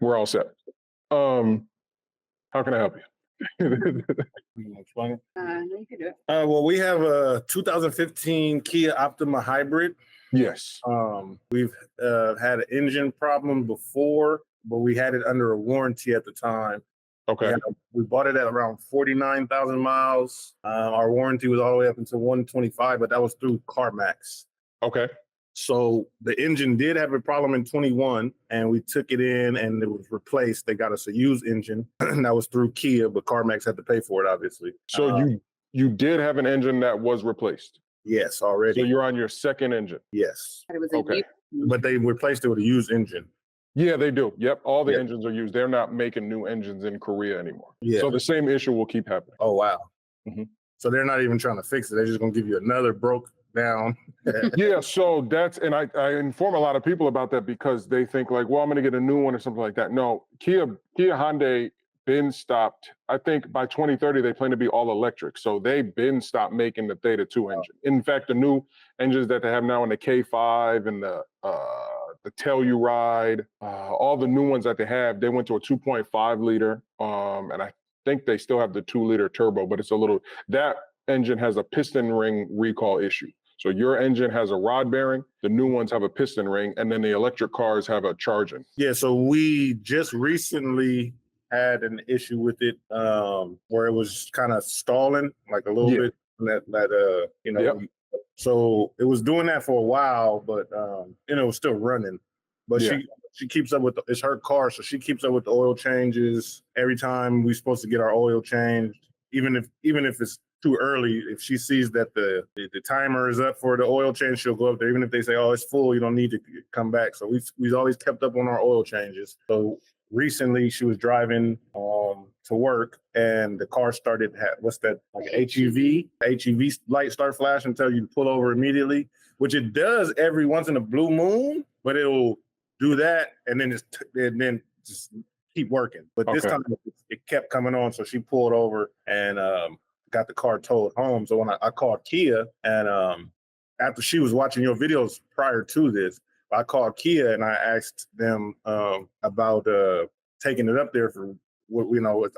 We're all set. How can I help you? Explain it. No, you can do it. Well, we have a 2015 Kia Optima Hybrid. Yes. We've had an engine problem before, but we had it under a warranty at the time. Okay. We bought it at around 49,000 miles. Our warranty was all the way up until 125, but that was through CarMax. Okay. So the engine did have a problem in 21, and we took it in and it was replaced. They got us a used engine that was through Kia, but CarMax had to pay for it, obviously. So you did have an engine that was replaced. Yes, already. So you're on your second engine. Yes. But it was Okay. But they replaced it with a used engine. Yeah, they do. Yep. All the Yeah. engines are used. They're not making new engines in Korea anymore. Yeah. So the same issue will keep happening. Oh, wow. Mhm. So they're not even trying to fix it. They're just going to give you another broke down. Yeah. So that's, and I inform a lot of people about that because they think like, well, I'm going to get a new one or something like that. No, Kia Hyundai been stopped. I think by 2030, they plan to be all electric. So they been stopped making the Theta 2 engine. In fact, the new engines that they have now in the K5 and the Telluride, all the new ones that they have, they went to a 2.5 liter. And I think they still have the 2-liter turbo, but it's a little, that engine has a piston ring recall issue. So your engine has a rod bearing, the new ones have a piston ring, and then the electric cars have a charging. Yeah, so we just recently had an issue with it where it was kind of stalling like a little bit. Yep. So it was doing that for a while, but it was still running. But she keeps up with it's her car, so she keeps up with the oil changes every time we're supposed to get our oil changed. Even if it's too early, if she sees that the timer is up for the oil change, she'll go up there. Even if they say, "Oh, it's full, you don't need to come back." So we've always kept up on our oil changes. So recently, she was driving to work, and the car started. What's that? Like HEV? HEV light start flashing and tell you to pull over immediately, which it does every once in a blue moon, but it'll do that and then just keep working. But this time it kept coming on, so she pulled over and got the car towed home. So when I called Kia, and after she was watching your videos prior to this, I called Kia and I asked them about taking it up there for what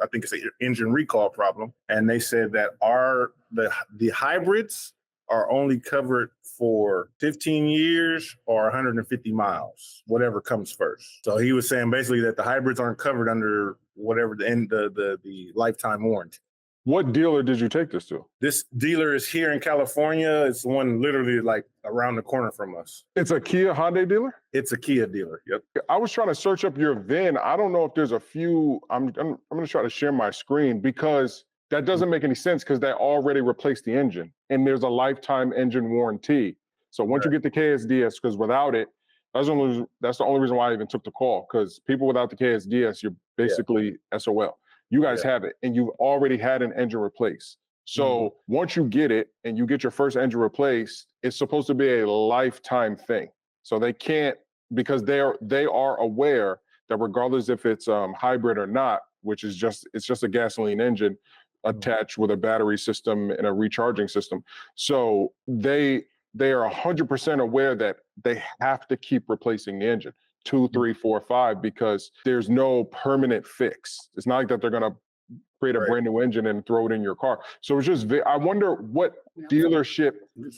I think it's an engine recall problem, and they said that the hybrids are only covered for 15 years or 150 miles, whatever comes first. So he was saying basically that the hybrids aren't covered under whatever the lifetime warranty. What dealer did you take this to? This dealer is here in California. It's one literally like around the corner from us. It's a Kia Hyundai dealer? It's a Kia dealer, yep. I was trying to search up your VIN. I don't know if there's a few. I'm going to try to share my screen because that doesn't make any sense because they already replaced the engine and there's a lifetime engine warranty. So once you get the KSDS, because without it, that's the only reason why I even took the call, because people without the KSDS, you're basically SOL. You guys have it and you've already had an engine replaced. So once you get it and you get your first engine replaced, it's supposed to be a lifetime thing. So they can't, because they are aware that regardless if it's hybrid or not, which is it's just a gasoline engine attached with a battery system and a recharging system. So they are 100% aware that they have to keep replacing the engine 2, 3, 4, 5, because there's no permanent fix. It's not like that they're going to create a brand new engine and throw it in your car. So it's just, I wonder what dealership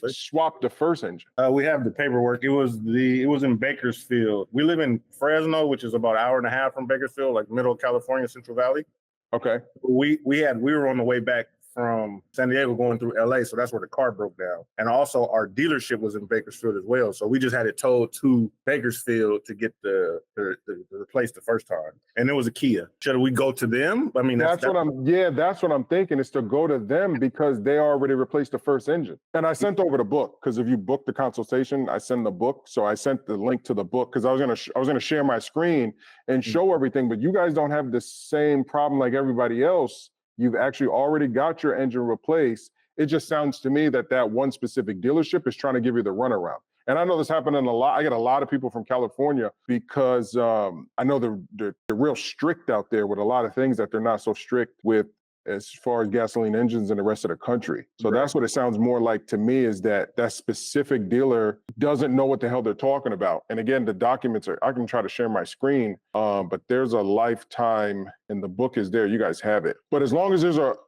swapped the first engine. We have the paperwork. It was in Bakersfield. We live in Fresno, which is about an hour and a half from Bakersfield, like middle of California, Central Valley. Okay. We were on the way back from San Diego going through LA, so that's where the car broke down. And also our dealership was in Bakersfield as well, so we just had it towed to Bakersfield to get the replace the first time. And it was a Kia. Should we go to them? I mean, that's what I'm thinking, is to go to them because they already replaced the first engine. And I sent over the book, because if you book the consultation, I send the book. So I sent the link to the book because I was gonna share my screen and show everything, but you guys don't have the same problem like everybody else. You've actually already got your engine replaced. It just sounds to me that one specific dealership is trying to give you the runaround. And I know this happening a lot. I get a lot of people from California because I know they're real strict out there with a lot of things that they're not so strict with as far as gasoline engines in the rest of the country. So that's what it sounds more like to me, is that that specific dealer doesn't know what the hell they're talking about. And again, the documents are, I can try to share my screen, but there's a lifetime, and the book is there. You guys have it. But as long as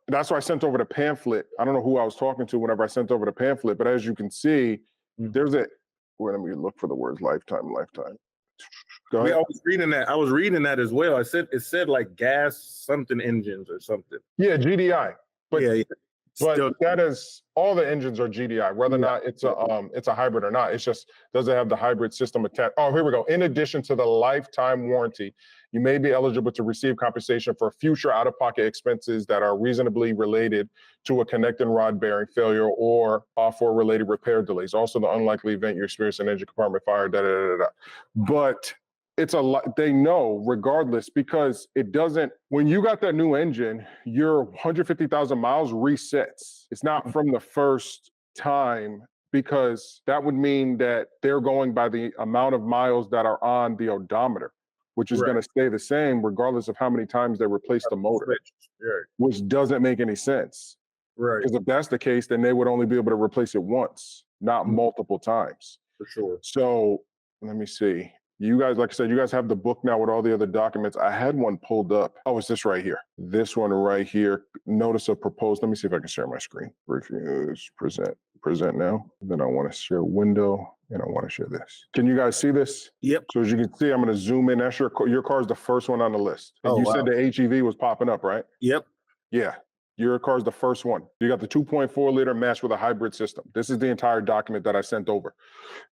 that's why I sent over the pamphlet. I don't know who I was talking to whenever I sent over the pamphlet, but as you can see, there's let me look for the words lifetime. Go ahead. I was reading that as well. It said like gas something engines or something. Yeah, GDI. But But Still, that is, all the engines are GDI, whether or not it's a hybrid or not. It's just, does it have the hybrid system attached? Oh, here we go. In addition to the lifetime warranty, you may be eligible to receive compensation for future out-of-pocket expenses that are reasonably related to a connecting rod bearing failure or off-road related repair delays. Also, the unlikely event you experience an engine compartment fire, But it's a lot, they know regardless, because it doesn't, when you got that new engine, your 150,000 miles resets. It's not from the first time, because that would mean that they're going by the amount of miles that are on the odometer, which is going to stay the same regardless of how many times they replace the motor, which doesn't make any sense. Right. Because if that's the case, then they would only be able to replace it once, not multiple times. For sure. So let me see. You guys, like I said, you guys have the book now with all the other documents. I had one pulled up. Oh, it's this right here. This one right here. Notice of proposed. Let me see if I can share my screen. Reviews, present now. Then I want to share window, and I want to share this. Can you guys see this? Yep. So as you can see, I'm going to zoom in. That's your car is the first one on the list. And you said the HEV was popping up, right? Yep. Yeah. Your car is the first one. You got the 2.4 liter matched with a hybrid system. This is the entire document that I sent over.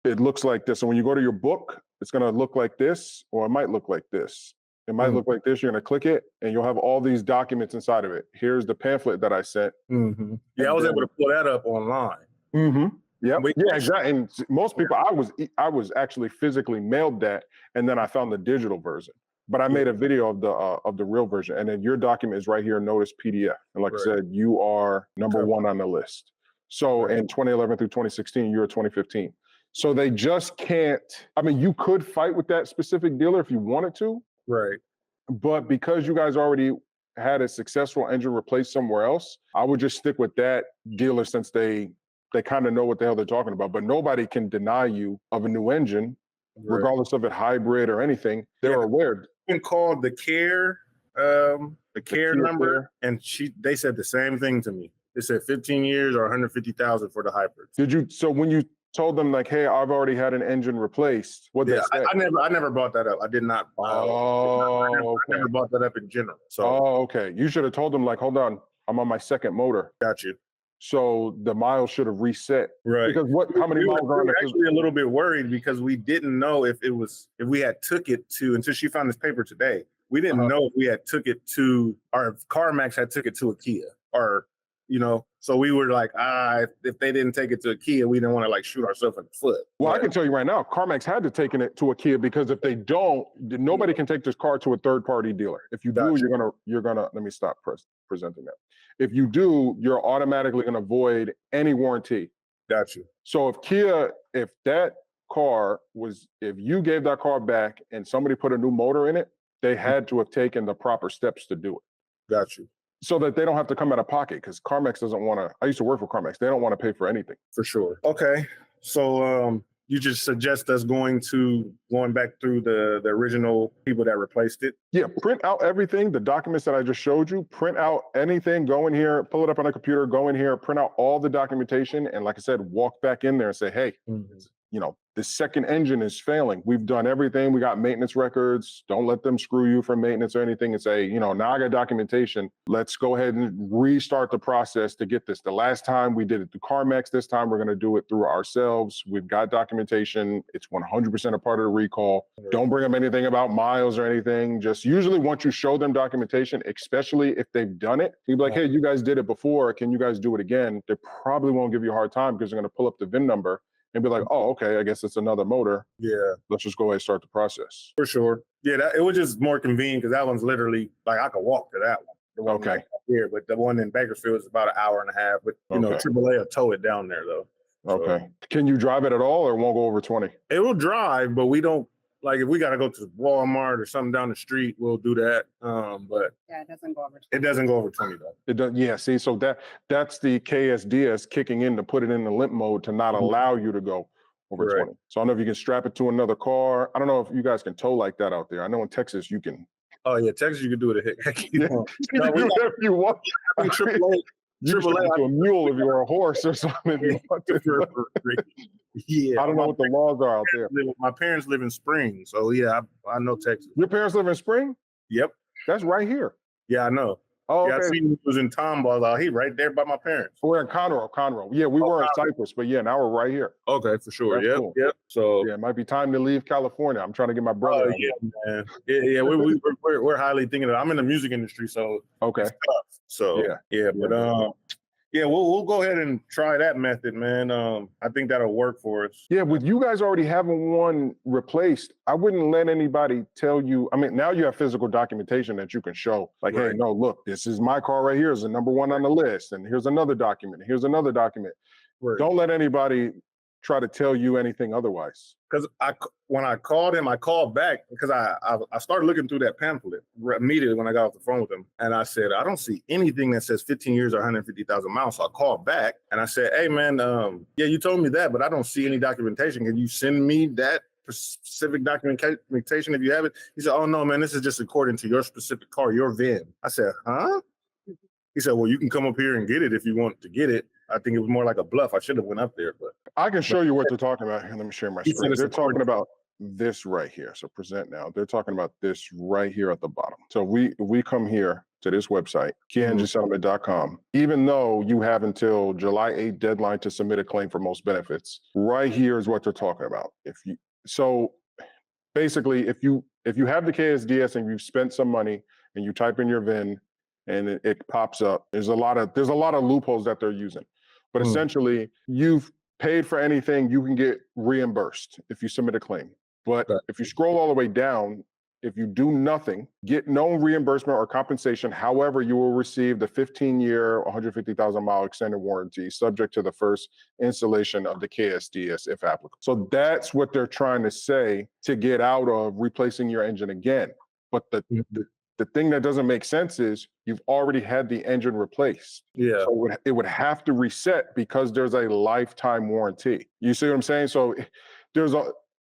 It looks like this. So when you go to your book, it's going to look like this, or it might look like this. It might look like this. You're going to click it, and you'll have all these documents inside of it. Here's the pamphlet that I sent. Yeah, I was able to pull that up online. Yeah, exactly. And most people, I was actually physically mailed that, and then I found the digital version. But I made a video of the real version, and then your document is right here. Notice PDF, and like I said, you are number one on the list. So in 2011 through 2016, you're 2015. So they just can't. I mean, you could fight with that specific dealer if you wanted to, Right. but because you guys already had a successful engine replaced somewhere else, I would just stick with that dealer, since they kind of know what the hell they're talking about. But nobody can deny you of a new engine, regardless of it hybrid or anything. They're aware. Been called the care number, and they said the same thing to me. They said 15 years or 150,000 for the hybrids. Did you? So when you told them like, "Hey, I've already had an engine replaced," what they said? I never brought that up. I did not. I never brought that up in general. So. Okay. You should have told them like, "Hold on, I'm on my second motor." Got you. So the miles should have reset. Right. Because how many miles are on there? Actually, a little bit worried because we didn't know if we had took it to, until she found this paper today. We didn't know if we had took it to, or if CarMax had took it to a Kia, or, so we were like, if they didn't take it to a Kia, we didn't want to like shoot ourselves in the foot. Well, I can tell you right now, CarMax had to take it to a Kia, because if they don't, nobody can take this car to a third-party dealer. If you do, you're gonna. Let me stop presenting that. If you do, you're automatically going to void any warranty. Got you. So if that car if you gave that car back and somebody put a new motor in it, they had to have taken the proper steps to do it. Got you. So that they don't have to come out of pocket, because CarMax doesn't want to. I used to work for CarMax. They don't want to pay for anything. For sure. Okay. So you just suggest us going back through the original people that replaced it? Yeah, print out everything, the documents that I just showed you, print out anything, go in here, pull it up on a computer, go in here, print out all the documentation. And like I said, walk back in there and say, hey, the second engine is failing. We've done everything. We got maintenance records. Don't let them screw you for maintenance or anything, and say, now I got documentation. Let's go ahead and restart the process to get this. The last time we did it through CarMax, this time we're going to do it through ourselves. We've got documentation. It's 100% a part of the recall. Don't bring up anything about miles or anything. Just usually once you show them documentation, especially if they've done it, you'd be like, hey, you guys did it before. Can you guys do it again? They probably won't give you a hard time, because they're going to pull up the VIN number and be like, oh, okay, I guess it's another motor. Yeah. Let's just go ahead and start the process. For sure. Yeah, it was just more convenient, because that one's literally, like, I could walk to that one. The one Okay. Here, but the one in Bakersfield is about an hour and a half. But, AAA will tow it down there, though. Okay. So, can you drive it at all, or it won't go over 20? It will drive, but we don't Like if we got to go to Walmart or something down the street, we'll do that. But Yeah, it doesn't go over. it doesn't go over $20. It does, yeah. See, so that's the KSDS kicking in to put it in the limp mode to not allow you to go over Right. 20. So I don't know if you can strap it to another car. I don't know if you guys can tow like that out there. I know in Texas you can. Oh yeah, Texas, you can do it. Heck, Yeah. no, You can do whatever you want. AAA. You can strap it to a mule if you're a horse or something if you want to. Yeah, I don't know what the laws are out there. My parents live in Spring, so yeah, I know Texas. Your parents live in Spring? Yep. That's right here. Yeah, I know. Oh, Yeah, I okay. seen he was in Tomball out. He right there by my parents. We're in Conroe. Yeah, we were in Cypress, but yeah, now we're right here. Okay, for sure. That's Yep, cool. yep. So Yeah, it might be time to leave California. I'm trying to get my brother. yeah, man. Yeah, we're highly thinking of it. I'm in the music industry, so Okay. it's tough. So yeah, but yeah, we'll go ahead and try that method, man. I think that'll work for us. Yeah, with you guys already having one replaced, I wouldn't let anybody tell you. I mean, now you have physical documentation that you can show. Like, hey, Right. no, look, this is my car right here. Is the number one on the list, and here's another document. Here's another document. Right. Don't let anybody try to tell you anything otherwise. Because when I called him, I called back because I started looking through that pamphlet immediately when I got off the phone with him, and I said I don't see anything that says 15 years or 150,000 miles. So I called back and I said, hey man, yeah, you told me that, but I don't see any documentation. Can you send me that specific documentation if you have it? He said, oh no man, this is just according to your specific car, your VIN. I said, huh? He said, well, you can come up here and get it if you want to get it. I think it was more like a bluff. I should have went up there, but I can show you what they're talking about. Here, let me share my He said screen. it's They're talking according- about this right here. So present now. They're talking about this right here at the bottom. So we come here to this website, KiaEngineSettlement.com. Even though you have until July 8th deadline to submit a claim for most benefits, right here is what they're talking about. So basically, if you have the KSDS and you've spent some money and you type in your VIN and it pops up, there's a lot of loopholes that they're using. But essentially, you've paid for anything, you can get reimbursed if you submit a claim. But if you scroll all the way down, if you do nothing, get no reimbursement or compensation. However, you will receive the 15-year, 150,000-mile extended warranty subject to the first installation of the KSDS if applicable. So that's what they're trying to say to get out of replacing your engine again. But the thing that doesn't make sense is you've already had the engine replaced. yeah, So it would have to reset because there's a lifetime warranty. You see what I'm saying? So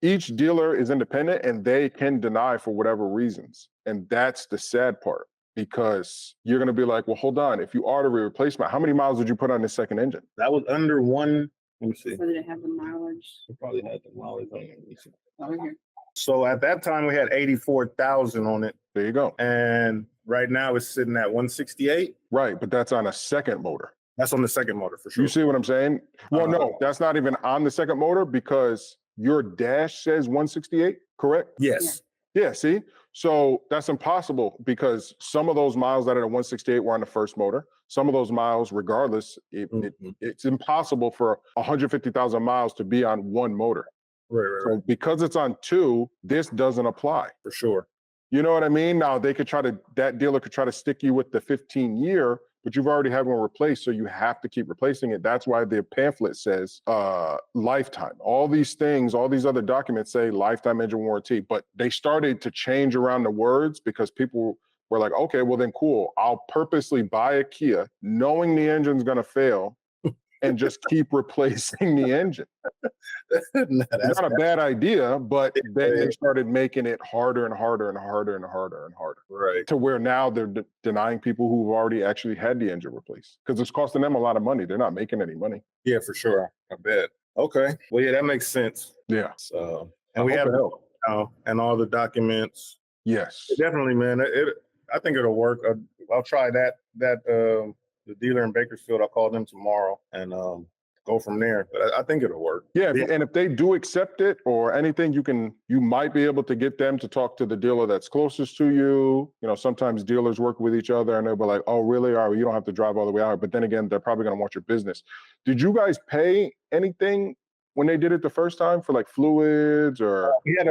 each dealer is independent and they can deny for whatever reasons. And that's the sad part, because you're going to be like, well, hold on. If you order a replacement, how many miles did you put on this second engine? that was under one. Let me see. So did it have the mileage We probably had the mileage on it. Let me see. over here? So at that time we had 84,000 on it, There you go. and right now it's sitting at 168. Right. But that's on a second motor. That's on the second motor for sure. You see what I'm saying? Well, no, that's not even on the second motor because your dash says 168, correct? Yes. Yeah, see? So that's impossible because some of those miles that are at 168 were on the first motor. Some of those miles, regardless, it's impossible for 150,000 miles to be on one motor. Right. So because it's on two, this doesn't apply. For sure. You know what I mean? Now that dealer could try to stick you with the 15-year, but you've already had one replaced, so you have to keep replacing it. That's why the pamphlet says lifetime. All these things, all these other documents say lifetime engine warranty, but they started to change around the words because people were like, okay, well then cool. I'll purposely buy a Kia knowing the engine's gonna fail and just keep replacing the engine. It's not a bad idea, but then they started making it harder and harder and harder and harder and harder. Right. To where now they're denying people who've already actually had the engine replaced because it's costing them a lot of money. They're not making any money. Yeah, for sure. I bet. Okay. Well, yeah, that makes sense. Yeah. So, and we have it now and all the documents. Yes. Definitely, man. I think it'll work. I'll try the dealer in Bakersfield. I'll call them tomorrow and go from there. But I think it'll work. Yeah, and if they do accept it or anything, you might be able to get them to talk to the dealer that's closest to you. You know, sometimes dealers work with each other and they'll be like, oh, really? All right, you don't have to drive all the way out. But then again, they're probably going to want your business. Did you guys pay anything when they did it the first time for like fluids or? We had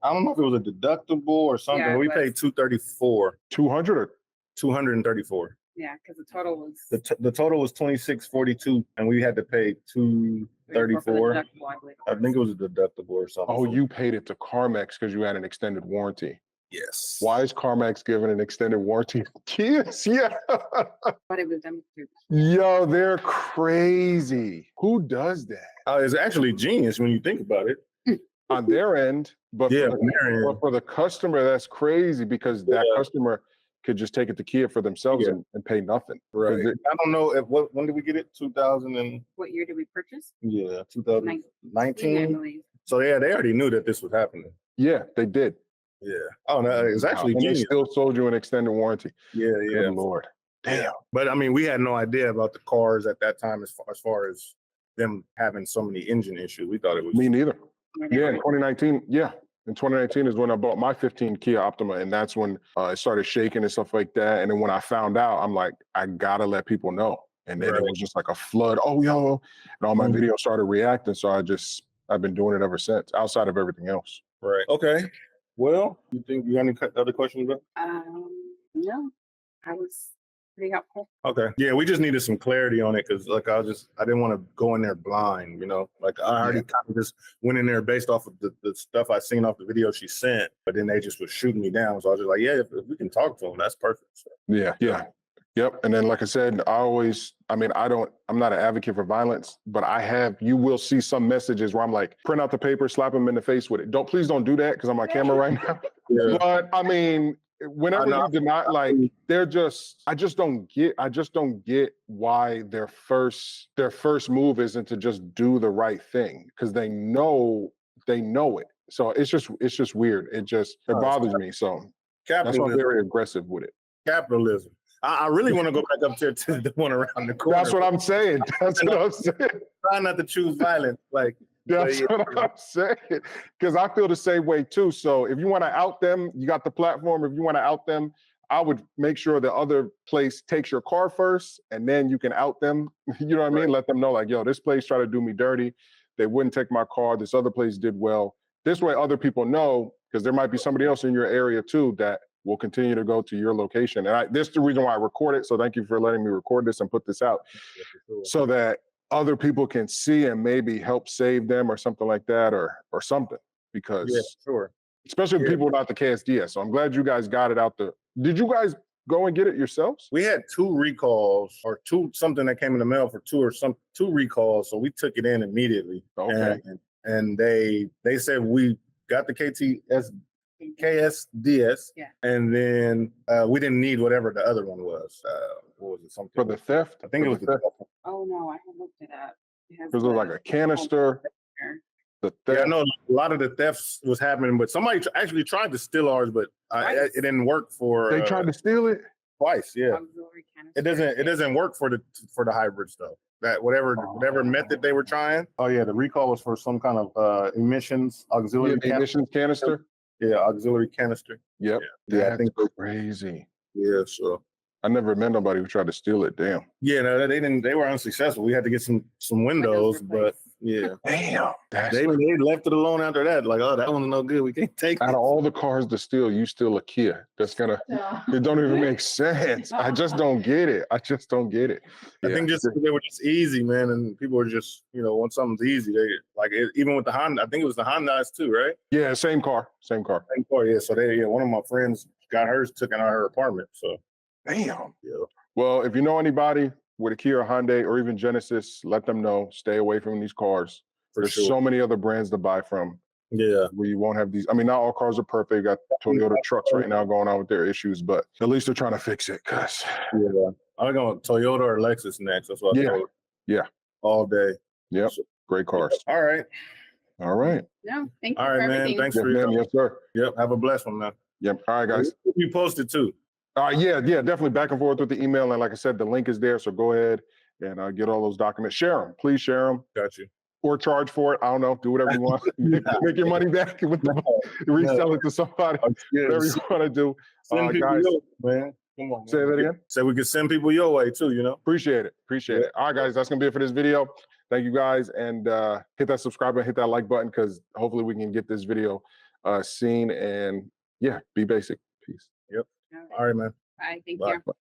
I don't know if it was a deductible or something. Yeah, We paid $234. 200 or? $234. Yeah, because the total was The total was $26.42, and we had to pay $234. 34. Deductible, I believe. I think it was a deductible or something. Oh, you paid it to CarMax because you had an extended warranty. Yes. Why is CarMax giving an extended warranty? Kids, yeah. But it was them too. Yo, they're crazy. Who does that? It's actually genius when you think about it. On their end, but, Yeah, for, on their end. but for the customer, that's crazy because that Yeah. customer could just take it to Kia for themselves Yeah. and pay nothing. Right. It- I don't know when did we get it? 2000 and What year did we purchase? yeah, I 2019. believe. So yeah, they already knew that this was happening. Yeah, they did. Yeah. Oh no, it's actually And they genius. still sold you an extended warranty. Yeah, Good yeah. Lord. Damn. But I mean, we had no idea about the cars at that time as far as them having so many engine issues. We thought it was Me neither. Where they Yeah, were. in 2019. Yeah. In 2019 is when I bought my 15 Kia Optima, and that's when it started shaking and stuff like that. And then when I found out, I'm like, I gotta let people know. And then it Right. was just like a flood. Oh, yo, and all my Mhm. videos started reacting. So I've been doing it ever since, outside of everything else. right. Okay. Well, you think you got any other questions about? No, I was pretty helpful. Okay. Yeah, we just needed some clarity on it because, like, I didn't want to go in there blind, you know. Like, I already kind of just went in there based off of the stuff I seen off the video she sent, but then they just was shooting me down. So I was just like, yeah, if we can talk to them, that's perfect. So, Yeah. Yep. And then, like I said, I'm not an advocate for violence, but you will see some messages where I'm like, print out the paper, slap them in the face with it. Please don't do that because I'm on camera right now. yeah. But I mean, whenever know. you deny, like, I just don't get why their first move isn't to just do the right thing because they know it. So it's just weird. It bothers me. So that's why I'm Capitalism. very aggressive with it. Capitalism. I really want to go back up there to the one around the corner. That's what I'm saying. That's what I'm saying. Try not to choose violence. Like, That's yeah. what I'm saying. Because I feel the same way too. So if you want to out them, you got the platform. If you want to out them, I would make sure the other place takes your car first, and then you can out them. You know what I mean? Right. Let them know, like, yo, this place tried to do me dirty. They wouldn't take my car. This other place did well. This way, other people know, because there might be somebody else in your area too that will continue to go to your location. And this is the reason why I record it. So thank you for letting me record this and put this out, so that other people can see and maybe help save them or something like that, or something. Because Yeah, sure. especially Yeah. people without the KSDS. So I'm glad you guys got it out there. Did you guys go and get it yourselves? We had 2 recalls or something that came in the mail for 2 recalls. So we took it in immediately. Okay. And they said we got the KSDS, Yeah. and then we didn't need whatever the other one was. What was it? Something For the theft? I think it was the theft. Oh no, I haven't looked it up. It has Because it was like a canister. The Yeah, I theft. know a lot of the thefts was happening, but somebody actually tried to steal ours, but it didn't work for. They tried to steal it. twice. Yeah, auxiliary it canister. doesn't work for the hybrid stuff. That whatever method they were trying. Oh yeah, the recall was for some kind of emissions auxiliary. The emissions canister. Yeah, auxiliary canister. Yep. Yeah, I That's think crazy. Yeah, so I never met nobody who tried to steal it. Damn. yeah, no, they didn't. They were unsuccessful. We had to get some windows, but replaced. yeah, Damn. That's they left it alone after that. Like, oh, that one's no good. We can't take out it. of all the cars to steal, you steal a Kia. It don't even make sense. I just don't get it. I think just they were just easy, man, and people were just when something's easy, they like it, even with the Honda. I think it was the Hondas too, right? Yeah, same car. Same car, yeah. So one of my friends got hers took in her apartment. So damn. yeah. Well, if you know anybody with a Kia or Hyundai or even Genesis, let them know. Stay away from these cars. There's so many other brands to buy from. Yeah. Where you won't have these. I mean, not all cars are perfect. You got Toyota trucks right now going on with their issues, but at least they're trying to fix it. Cause yeah, I'm going Toyota or Lexus next. That's what I told her. Yeah. All day. Yep. So, great cars. all right. All right. No, thank you All for right, man. everything. Thanks Yes, for ma'am. Yes, sir. Yep. Have a blessed one, man. Yep. All right, guys. You posted too. Yeah, definitely back and forth with the email. And like I said, the link is there. So go ahead and get all those documents. Share them. Please share them. Got you. Or charge for it. I don't know. Do whatever you want. Make your money back. Resell it to somebody. Whatever you want to do. Send people guys, your way, man. Come on, man. say that again. So we can send people your way too, Appreciate it. All right, guys, that's going to be it for this video. Thank you, guys. And hit that subscribe and hit that like button because hopefully we can get this video seen. And yeah, be basic. Peace. Yep. All right, man. Bye. Thank Bye. you.